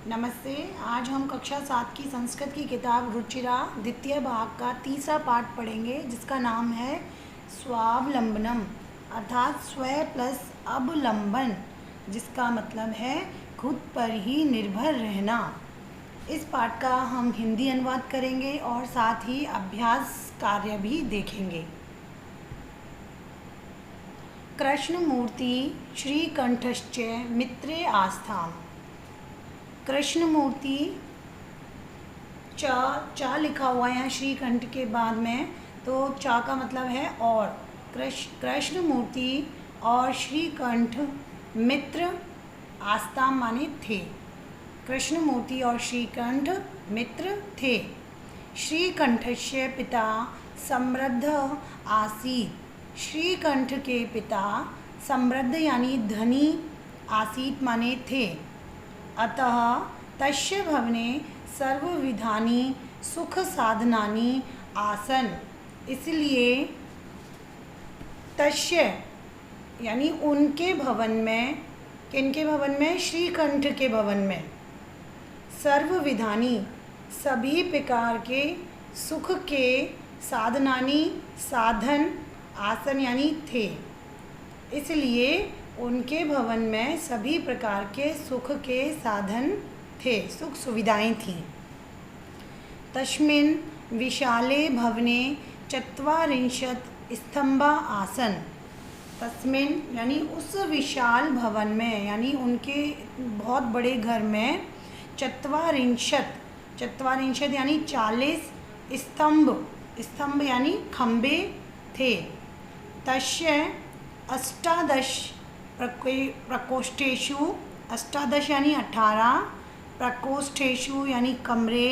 नमस्ते। आज हम कक्षा 7 की संस्कृत की किताब रुचिरा द्वितीय भाग का तीसरा पाठ पढ़ेंगे, जिसका नाम है स्वावलंबनम, अर्थात स्व प्लस अवलंबन, जिसका मतलब है खुद पर ही निर्भर रहना। इस पाठ का हम हिंदी अनुवाद करेंगे और साथ ही अभ्यास कार्य भी देखेंगे। कृष्णमूर्ति श्रीकंठश्च मित्रे आस्थाम। कृष्णमूर्ति चा लिखा हुआ है यहाँ श्रीकंठ के बाद में, तो चा का मतलब है और। कृष्णमूर्ति और श्रीकंठ मित्र आस्ताम माने थे। कृष्णमूर्ति और श्रीकंठ मित्र थे। श्रीकंठस्य पिता समृद्ध आसीत। श्रीकंठ के पिता समृद्ध यानी धनी, आसीत माने थे। अतः तस्य भवने सर्वविधानि सुख साधनानि आसन। इसलिए तस्य यानी उनके भवन में, किनके भवन में? श्रीकंठ के भवन में। सर्वविधानि सभी प्रकार के सुख के, साधनानि साधन, आसन यानी थे। इसलिए उनके भवन में सभी प्रकार के सुख के साधन थे, सुख सुविधाएं थीं। तस्मिन् विशाले भवने चत्वारिंशत् स्तंभा आसन। तस्मिन् यानी उस विशाल भवन में, यानी उनके बहुत बड़े घर में चत्वारिंशत् यानी 40 स्तंभ यानी खम्बे थे। तस्य अष्टादश प्रकोष्ठेषु, अष्टादश यानी 18, प्रकोष्ठेषु यानी कमरे,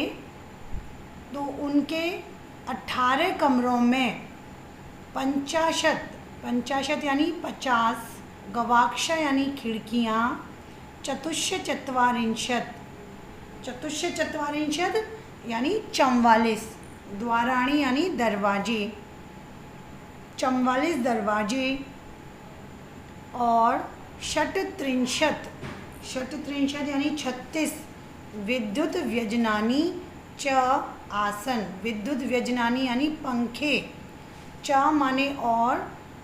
तो उनके 18 कमरों में 50 यानी 50, गवाक्ष यानी खिड़कियाँ, चतुश्चत्वारिंशत् यानी 44, द्वाराणी यानी दरवाजे, 44 दरवाजे, और षट्त्रिंशत् यानी 36 विद्युत व्यजनानी च आसन। विद्युत व्यजनानी यानी पंखे, च माने और,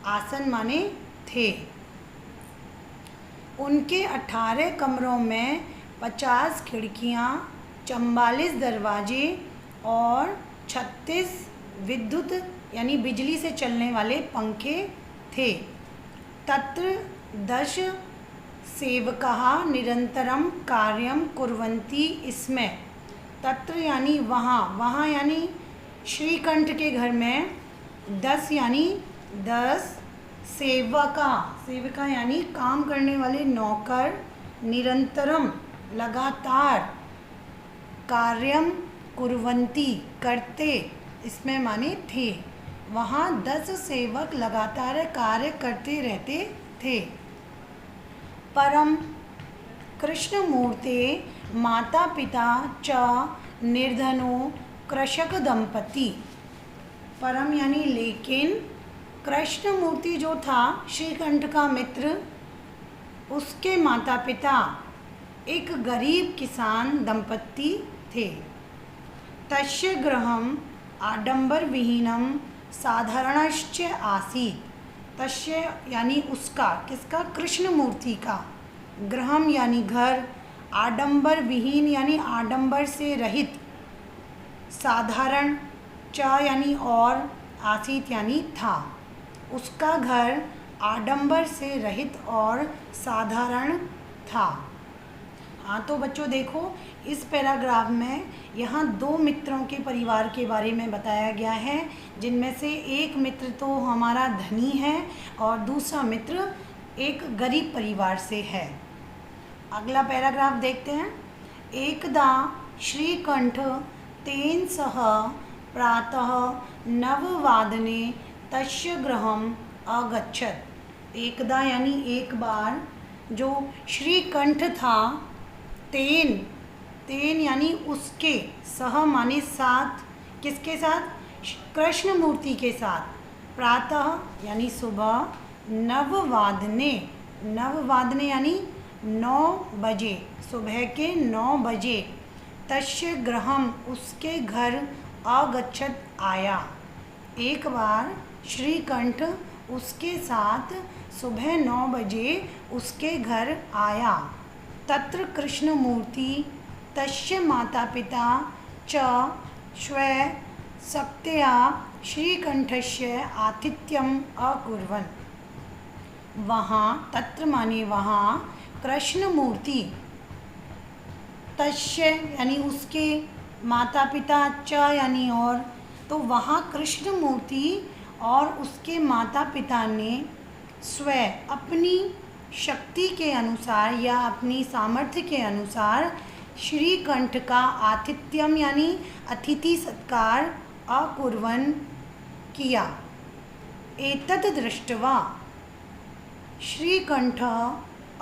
आसन माने थे। उनके 18 कमरों में 50 खिड़कियाँ, 44 दरवाजे और 36 विद्युत यानी बिजली से चलने वाले पंखे थे। तत्र 10 सेवकाः निरंतरम कार्यम कुर्वन्ति स्म। तत्र यानी वहाँ यानी श्रीकंठ के घर में 10 यानी 10 सेवका यानी काम करने वाले नौकर, निरंतरम लगातार, कार्यम कुर्वन्ति करते, इसमें माने थे। वहाँ 10 सेवक लगातार कार्य करते रहते थे। परम कृष्णमूर्ते माता पिता च निर्धनो कृषक दंपति। परम यानी लेकिन, कृष्णमूर्ति जो था श्रीकंठ का मित्र, उसके माता पिता एक गरीब किसान दंपति थे। तस्य गृहम आडंबर विहीनम साधारणश्च आसीत। तस्य यानी उसका, किसका? कृष्णमूर्ति का। गृहम यानी घर, आडंबर विहीन यानी आडंबर से रहित, साधारण च यानी और, आसीत यानी था। उसका घर आडंबर से रहित और साधारण था। हाँ, तो बच्चों देखो, इस पैराग्राफ में यहाँ 2 मित्रों के परिवार के बारे में बताया गया है, जिनमें से एक मित्र तो हमारा धनी है और दूसरा मित्र एक गरीब परिवार से है। अगला पैराग्राफ देखते हैं। एकदा श्रीकंठ तेन सह प्रातः 9 वादने तस्य गृहम अगच्छत्। एकदा यानी एक बार, जो श्रीकंठ था, तेन यानी उसके, सह माने साथ, किसके साथ? कृष्णमूर्ति के साथ। प्रातः यानी सुबह, 9 वादने यानी 9 बजे, सुबह के 9 बजे, तस्य गृहम, उसके घर, अगच्छत, आया। एक बार श्रीकंठ उसके साथ सुबह 9 बजे उसके घर आया। तत्र कृष्णमूर्ति तस्य माता पिता च स्वयं शक्त्या श्रीकंठस्य आतिथ्यम अकुर्वन्। वहाँ, तत्र माने वहाँ, कृष्णमूर्ति, तस्य यानी उसके, माता पिता, च यानी और, तो वहाँ कृष्णमूर्ति और उसके माता पिता ने स्वयं अपनी शक्ति के अनुसार या अपनी सामर्थ्य के अनुसार श्रीकंठ का आतिथ्यम यानी अतिथि सत्कार अकुर्वन् किया। एतत् दृष्ट्वा श्रीकंठ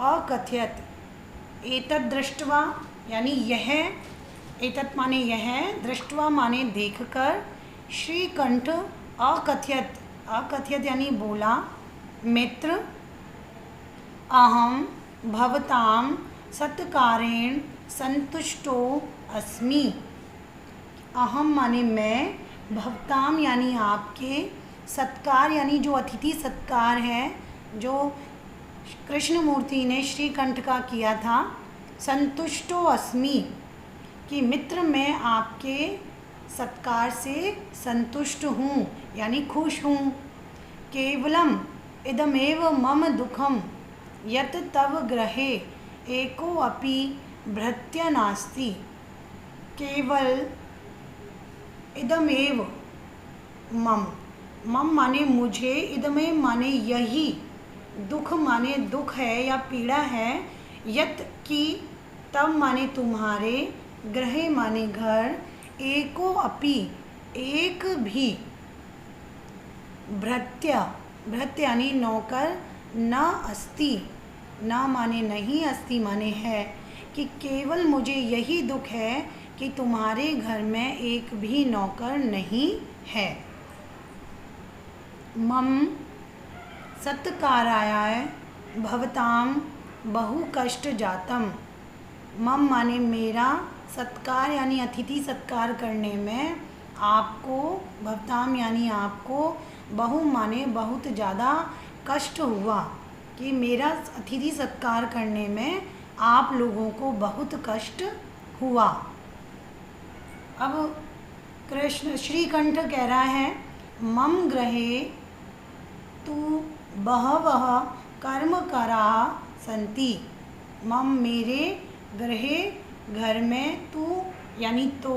अकथयत्। एतत् दृष्ट्वा यानी यह, एतत् माने यह, दृष्ट्वा माने देखकर, श्रीकंठ अकथयत्, अकथयत् यानी बोला, मित्र, अहम भवतां सत्कारेण संतुष्टो अस्मि। अहम माने मैं, भवताम यानी आपके, सत्कार यानी जो अतिथि सत्कार है जो कृष्णमूर्ति ने श्रीकंठ का किया था, संतुष्टो अस्मि कि मित्र मैं आपके सत्कार से संतुष्ट हूँ यानी खुश हूँ। केवलम इदमेव मम दुखम यत् तव गृहे एको अपि भृत्य नास्ति। केवल इदमेव मम, मम माने मुझे, इदमेव माने यही, दुख माने दुख है या पीड़ा है, यत् की, तब माने तुम्हारे, गृहे माने घर, एको अपि एक भी, भृत्य, भृत्य यानी नौकर, न अस्ति, न माने नहीं, अस्ति माने है, कि केवल मुझे यही दुख है कि तुम्हारे घर में एक भी नौकर नहीं है। मम सत्काराय भवतां बहु कष्ट जातम। मम माने मेरा, सत्कार यानी अतिथि सत्कार करने में आपको, भवताम यानी आपको, बहु माने बहुत ज़्यादा कष्ट हुआ, कि मेरा अतिथि सत्कार करने में आप लोगों को बहुत कष्ट हुआ। अब कृष्ण श्रीकंठ कह रहा है, मम गृहे तु बहवः कर्मकरा सन्ति। मम मेरे, गृहे घर में, तु यानी तो,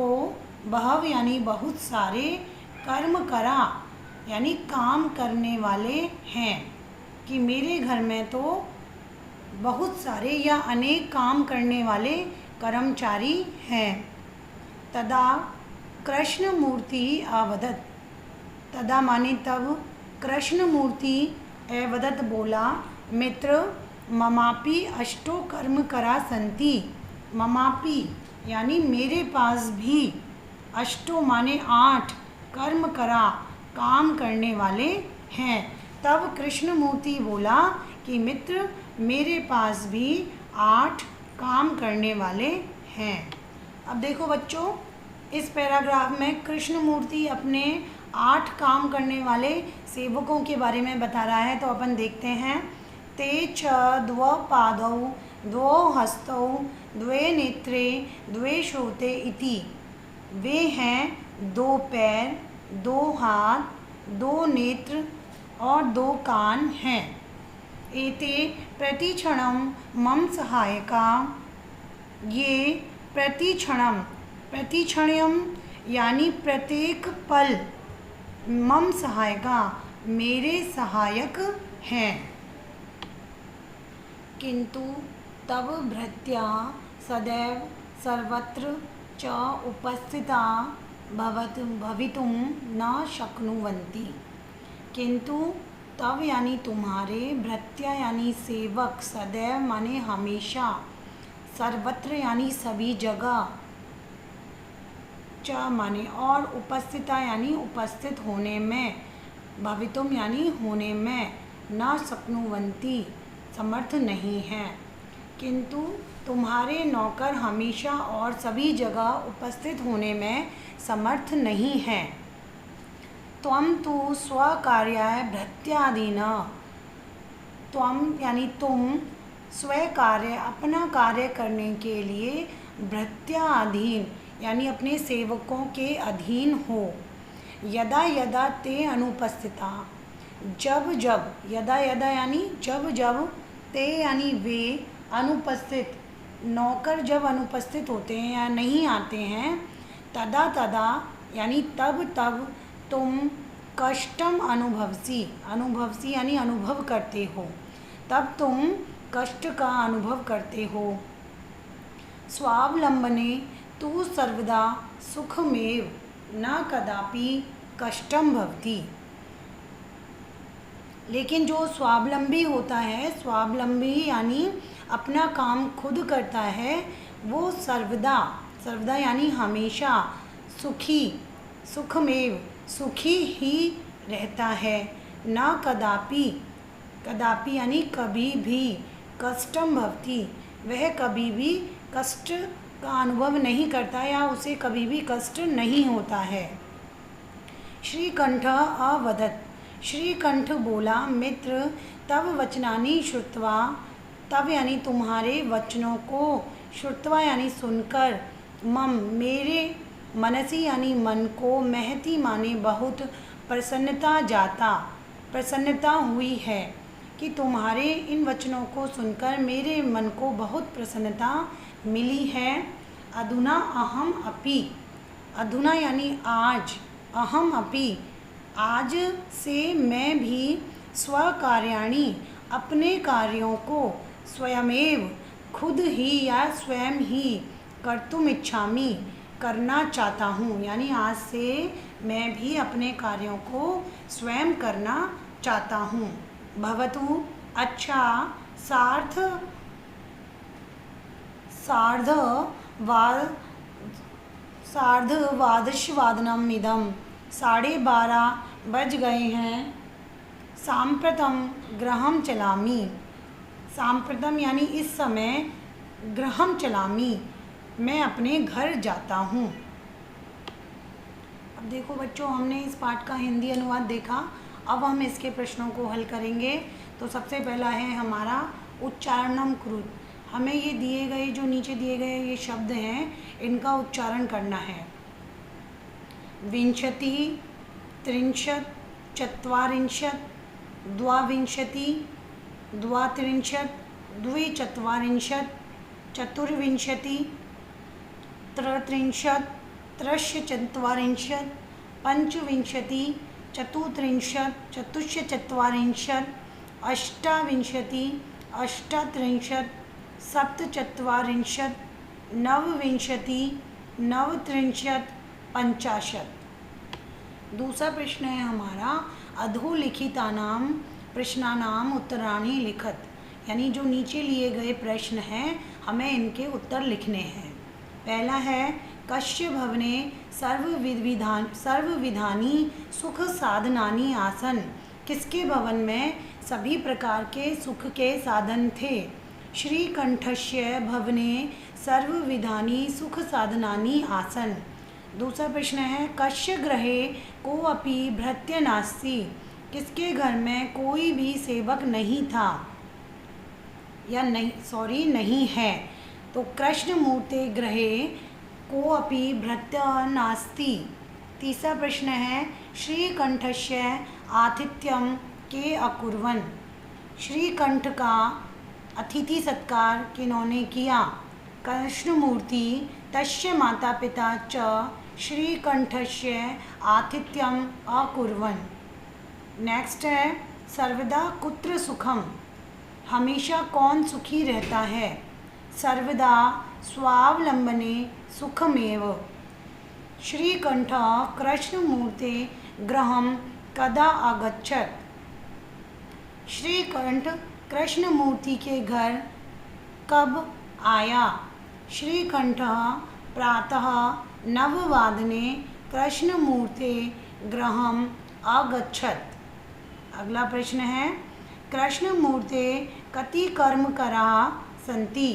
बहव यानी बहुत सारे, कर्मकरा यानी काम करने वाले हैं, कि मेरे घर में तो बहुत सारे या अनेक काम करने वाले कर्मचारी हैं। तदा कृष्णमूर्ति अवदत्। तदा माने तब, कृष्णमूर्ति अवदत् बोला, मित्र, ममापि अष्टो कर्मकरा सन्ति। ममापि यानी मेरे पास भी, अष्टो माने 8, कर्मकरा काम करने वाले हैं। तब कृष्णमूर्ति बोला कि मित्र, मेरे पास भी 8 काम करने वाले हैं। अब देखो बच्चों, इस पैराग्राफ में कृष्णमूर्ति अपने 8 काम करने वाले सेवकों के बारे में बता रहा है। तो अपन देखते हैं। ते च द्वौ पादौ द्वौ हस्तौ द्वे नेत्रे द्वे श्रोते इति। वे हैं 2 पैर, 2 हाथ, 2 नेत्र और 2 कान हैं। एते प्रतिक्षणं मम सहायका। ये प्रतिक्षणम, प्रतिक्षणम यानी प्रत्येक पल, मम सहायका मेरे सहायक हैं। किंतु तब भृत्या सदैव सर्वत्र च उपस्थिता भवितुं न शक्नुवन्ति। किंतु तब यानी तुम्हारे, भृत्या यानी सेवक, सदैव माने हमेशा, सर्वत्र यानी सभी जगह, च माने और, उपस्थिता यानी उपस्थित होने में, भवितुम यानी होने में, न शक्नुवन्ति समर्थ नहीं है। किंतु तुम्हारे नौकर हमेशा और सभी जगह उपस्थित होने में समर्थ नहीं हैं। त्वं तु स्वकार्याय भृत्यादीन, त्वं यानी तुम स्व कार्य अपना कार्य करने के लिए भृत्याधीन यानी अपने सेवकों के अधीन हो। यदा यदा ते अनुपस्थिता, जब जब, यदा यदा यानी जब जब, ते यानी वे, अनुपस्थित नौकर जब अनुपस्थित होते हैं या नहीं आते हैं, तदा तदा यानी तब तब तुम कष्टम अनुभवसी, अनुभवसी यानी अनुभव करते हो, तब तुम कष्ट का अनुभव करते हो। स्वावलंबने तु सर्वदा सुखमेव न कदापि कष्टम भवति। लेकिन जो स्वावलंबी होता है, स्वावलंबी यानी अपना काम खुद करता है, वो सर्वदा, सर्वदा यानी हमेशा, सुखी, सुखमेव सुखी ही रहता है, न कदापि, कदापि यानी कभी भी, कष्टम भवति वह कभी भी कष्ट का अनुभव नहीं करता या उसे कभी भी कष्ट नहीं होता है। श्रीकंठ अवदत्, श्रीकंठ बोला, मित्र तव वचनानि श्रुत्वा, तब यानी तुम्हारे वचनों को, श्रुत्वा यानी सुनकर, मम मेरे, मनसी यानी मन को, महती माने बहुत, प्रसन्नता जाता, प्रसन्नता हुई है कि तुम्हारे इन वचनों को सुनकर मेरे मन को बहुत प्रसन्नता मिली है। अधुना अहम अपि, अधुना यानी आज, अहम अपि आज से मैं भी स्वकार्याणि अपने कार्यों को स्वयमेव खुद ही या स्वयं ही कर्तुम इच्छामि करना चाहता हूँ, यानी आज से मैं भी अपने कार्यों को स्वयं करना चाहता हूँ। भवतु अच्छा सार्ध सार्धवादशवादनम इदम, 12:30 बज गए हैं। सांप्रतम गृहं चलामि, सांप्रतम यानी इस समय, गृहं चलामि मैं अपने घर जाता हूँ। अब देखो बच्चों, हमने इस पाठ का हिंदी अनुवाद देखा, अब हम इसके प्रश्नों को हल करेंगे। तो सबसे पहला है हमारा उच्चारणम कृत, हमें ये दिए गए, जो नीचे दिए गए ये शब्द हैं, इनका उच्चारण करना है। विंशति, त्रिंशत्, चत्वारिंशत्, द्वाविंशति, द्वात्रिंशत्, द्विचत्वारिंशत्, चतुर्विंशति, त्रत्रिंशत्, त्रयश्चत्वारिंशत्, पंचविंशति, चतुस्त्रिंशत्, चतुश्चत्वारिंशत्, अष्टाविंशति, अष्टात्रिंशत्, सप्तचत्वारिंशत्, नवविंशति, नवत्रिंशत्, 50। दूसरा प्रश्न है हमारा अधोलिखितानां प्रश्नानां उत्तराणि लिखत, यानी जो नीचे लिए गए प्रश्न हैं हमें इनके उत्तर लिखने हैं। पहला है कस्य भवने सर्वविधानि सुख साधनानि आसन, किसके भवन में सभी प्रकार के सुख के साधन थे। श्रीकंठस्य भवने सर्वविधानि सुख साधनानि आसन। दूसरा प्रश्न है कस्य गृहे कोऽपि भृत्य नास्ति, किसके घर में कोई भी सेवक नहीं था या नहीं है। तो कृष्णमूर्ते गृहे कोऽपि भृत्य नास्ति। तीसरा प्रश्न है श्रीकंठस्य आतिथ्यम के अकुर्वन्, श्रीकंठ का अतिथि सत्कार किन्होंने किया। कृष्णमूर्ति तस्य माता पिता च श्रीकंठस्य आतिथ्यम अकुर्वन्। नेक्स्ट है सर्वदा कुत्र सुखम, हमेशा कौन सुखी रहता है। सर्वदा स्वावलंबने सुखमेव। श्रीकंठ कृष्णमूर्ते गृहं कदा अगच्छत्, श्रीकंठ कृष्णमूर्ति के घर कब आया। श्रीकंठ प्रातः 9 कृष्णमूर्ते गृहं अगच्छत्। अगला प्रश्न है कृष्णमूर्ते कति कर्म करा सन्ति।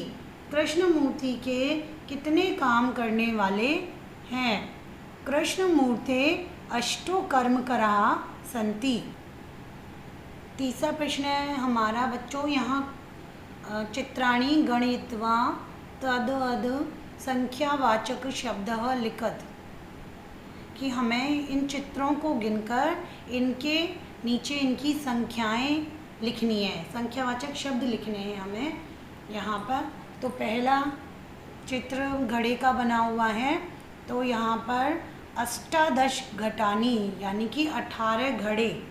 कृष्णमूर्ति के कितने काम करने वाले हैं? कृष्णमूर्ते अष्टो कर्मकरा सन्ति। तीसरा प्रश्न है हमारा बच्चों, यहाँ चित्राणि गणयित्वा तद् अद् संख्यावाचक शब्दः लिखत, कि हमें इन चित्रों को गिनकर इनके नीचे इनकी संख्याएं लिखनी है, संख्यावाचक शब्द लिखने हैं हमें यहाँ पर। तो पहला चित्र घड़े का बना हुआ है, तो यहाँ पर अष्टादश घटानी यानी कि 18 घड़े।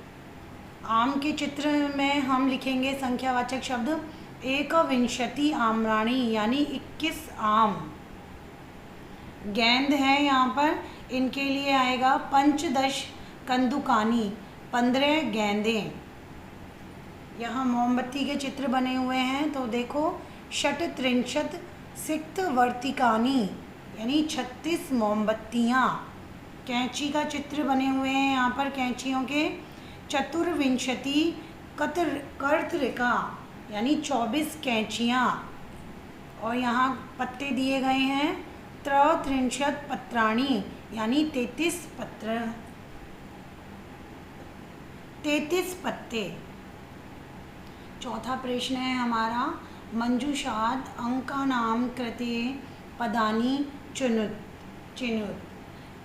आम के चित्र में हम लिखेंगे संख्यावाचक शब्द एकविंशति आम्राणी यानी 21 आम। गेंद है यहाँ पर, इनके लिए आएगा पंचदश कंदुकानी 15 गेंदें। यहाँ मोमबत्ती के चित्र बने हुए हैं, तो देखो षट्त्रिंशत् सिक्तवर्तिकानी यानी 36 मोमबत्तियाँ। कैंची का चित्र बने हुए हैं यहाँ पर, कैंचियों के चतुर्विंशति कर्तरिका यानी 24 कैंचियाँ। और यहाँ पत्ते दिए गए हैं त्रत्रिंशत् पत्राणी यानी 33 पत्ते। चौथा प्रश्न है हमारा मंजूषाद अंकानां कृते पदानि चिनुत,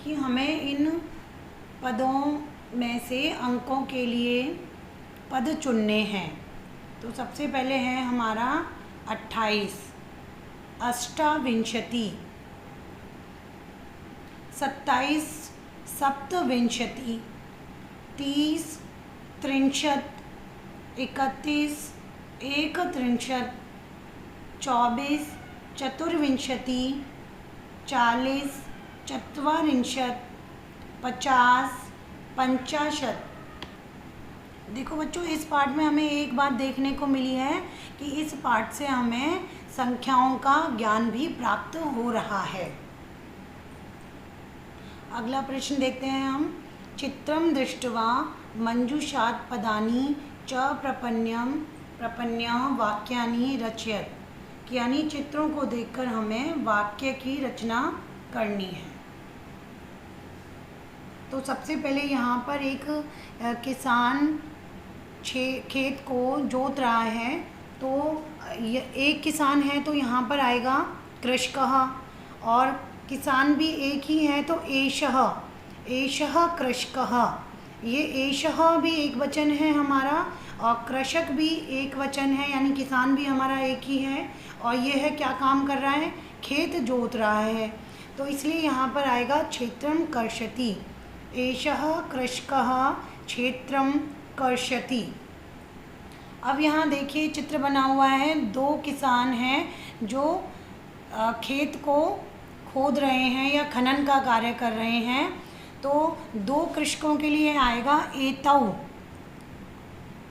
कि हमें इन पदों में से अंकों के लिए पद चुनने हैं। तो सबसे पहले है हमारा 28, अष्टाविंशति, 27 सप्तविंशति, 30 त्रिंशत्, 31 एकत्रिंशत्, 24 चतुर्विंशति, 40 चत्वारिंशत्, 50 पंचाशत्। देखो बच्चों, इस पाठ में हमें एक बात देखने को मिली है कि इस पाठ से हमें संख्याओं का ज्ञान भी प्राप्त हो रहा है। अगला प्रश्न देखते हैं हम। चित्रम दृष्ट्वा मंजूषात् पदानि च प्रपन्यः वाक्यानि रचयत, यानी चित्रों को देखकर हमें वाक्य की रचना करनी है। तो सबसे पहले यहाँ पर एक किसान खेत को जोत रहा है, तो एक किसान है तो यहाँ पर आएगा कृषकः, और किसान भी एक ही है तो एषः कृषकः। ये एषः भी एक वचन है हमारा, और कृषक भी एक वचन है, यानी किसान भी हमारा एक ही है। और ये है क्या काम कर रहा है? खेत जोत रहा है। तो इसलिए यहाँ पर आएगा क्षेत्रम कर्षति। एषः कृषकः क्षेत्रम कर्षति। अब यहाँ देखिए चित्र बना हुआ है, दो किसान हैं जो खेत को खोद रहे हैं या खनन का कार्य कर रहे हैं। तो दो कृषकों के लिए आएगा एतौ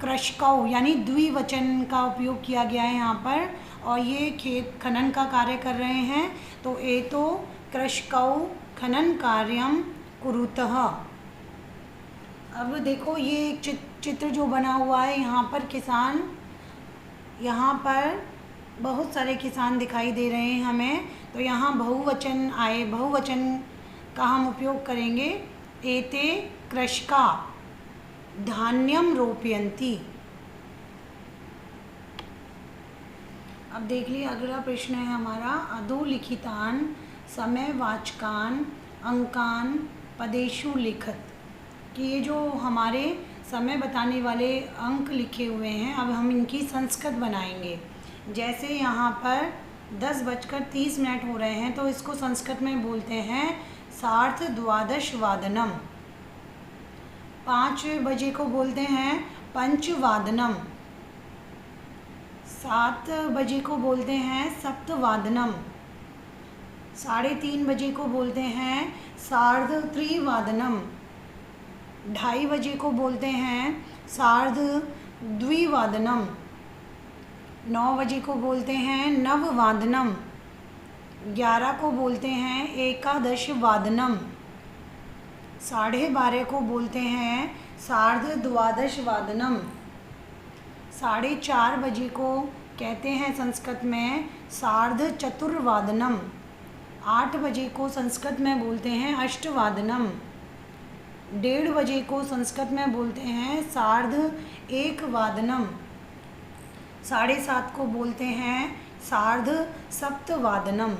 कृषकौ, यानी द्विवचन का उपयोग किया गया है यहाँ पर। और ये खेत खनन का कार्य कर रहे हैं, तो एतो कृषकौ खनन कार्यम कुरुतः। अब देखो ये एक चित्र जो बना हुआ है, यहाँ पर किसान, यहाँ पर बहुत सारे किसान दिखाई दे रहे हैं हमें। तो यहाँ बहुवचन आए, बहुवचन का हम उपयोग करेंगे। एते कृषका धान्यम रोपयन्ति। अब देख लिए अगला प्रश्न है हमारा अधोलिखितान समयवाचकान अंकान पदेषु लिखत, कि ये जो हमारे समय बताने वाले अंक लिखे हुए हैं, अब हम इनकी संस्कृत बनाएंगे। जैसे यहाँ पर 10:30 हो रहे हैं, तो इसको संस्कृत में बोलते हैं सार्ध द्वादश वादनम। 5 बजे को बोलते हैं पंचवादनम। 7 बजे को बोलते हैं सप्तवादनम। 3:30 बजे को बोलते हैं सार्ध त्रिवादनम। 2:30 बजे को बोलते हैं सार्ध द्विवादनम। 9 बजे को बोलते हैं नववादनम। 11 को बोलते हैं एकादश वादनम। 12:30 को बोलते हैं सार्ध द्वादश वादनम। 4:30 बजे को कहते हैं संस्कृत में सार्ध चतुर्वादनम। 8 बजे को संस्कृत में बोलते हैं अष्टवादनम। 1:30 बजे को संस्कृत में बोलते हैं सार्ध एक वादनम। 7:30 को बोलते हैं सार्ध सप्तवादनम।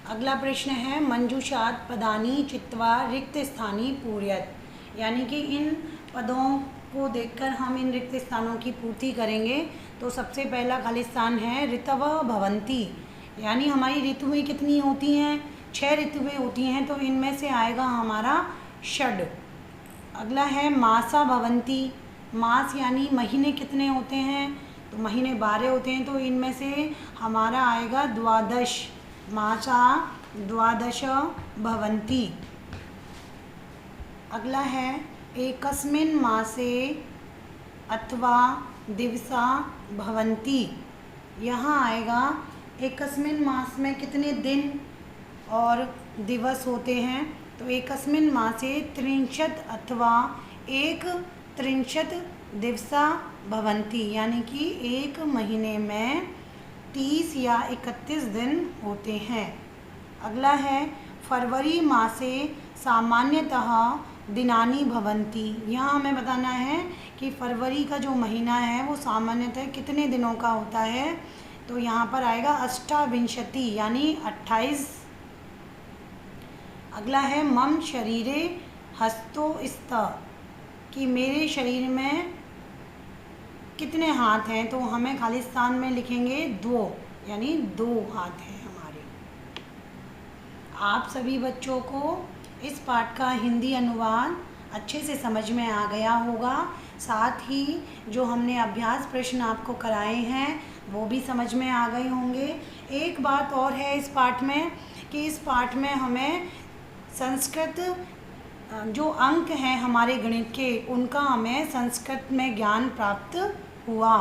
अगला प्रश्न है मंजूषात पदानी चित्वा रिक्त स्थानी पूर्यत, यानी कि इन पदों को देखकर हम इन रिक्त स्थानों की पूर्ति करेंगे। तो सबसे पहला खाली स्थान है ऋतवः भवन्ति, यानी हमारी ऋतुएं कितनी होती हैं? 6 ऋतुएं होती हैं, तो इनमें से आएगा हमारा षड। अगला है मासा भवन्ति, मास यानी महीने कितने होते हैं? तो महीने 12 होते हैं, तो इनमें से हमारा आएगा द्वादश, मासा द्वादश भवन्ति। अगला है एकस्मिन् मासे अथवा दिवसा भवन्ति, यहाँ आएगा एकस्मिन् मास में कितने दिन और दिवस होते हैं? तो एकस्मिन् मासे 30 अथवा 31 दिवसा भवन्ति, यानी कि एक महीने में 30 या 31 दिन होते हैं। अगला है फरवरी मासे सामान्यतः दिनानि भवन्ति, यहाँ हमें बताना है कि फरवरी का जो महीना है वो सामान्यतः कितने दिनों का होता है? तो यहाँ पर आएगा अष्टाविंशति, यानी 28। अगला है मम शरीरे हस्तो स्तः, कि मेरे शरीर में कितने हाथ हैं? तो हमें खाली स्थान में लिखेंगे 2, यानी 2 हाथ हैं हमारे। आप सभी बच्चों को इस पाठ का हिंदी अनुवाद अच्छे से समझ में आ गया होगा, साथ ही जो हमने अभ्यास प्रश्न आपको कराए हैं वो भी समझ में आ गए होंगे। एक बात और है इस पाठ में कि इस पाठ में हमें संस्कृत जो अंक हैं हमारे गणित के, उनका हमें संस्कृत में ज्ञान प्राप्त हुआ।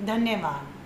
धन्यवाद।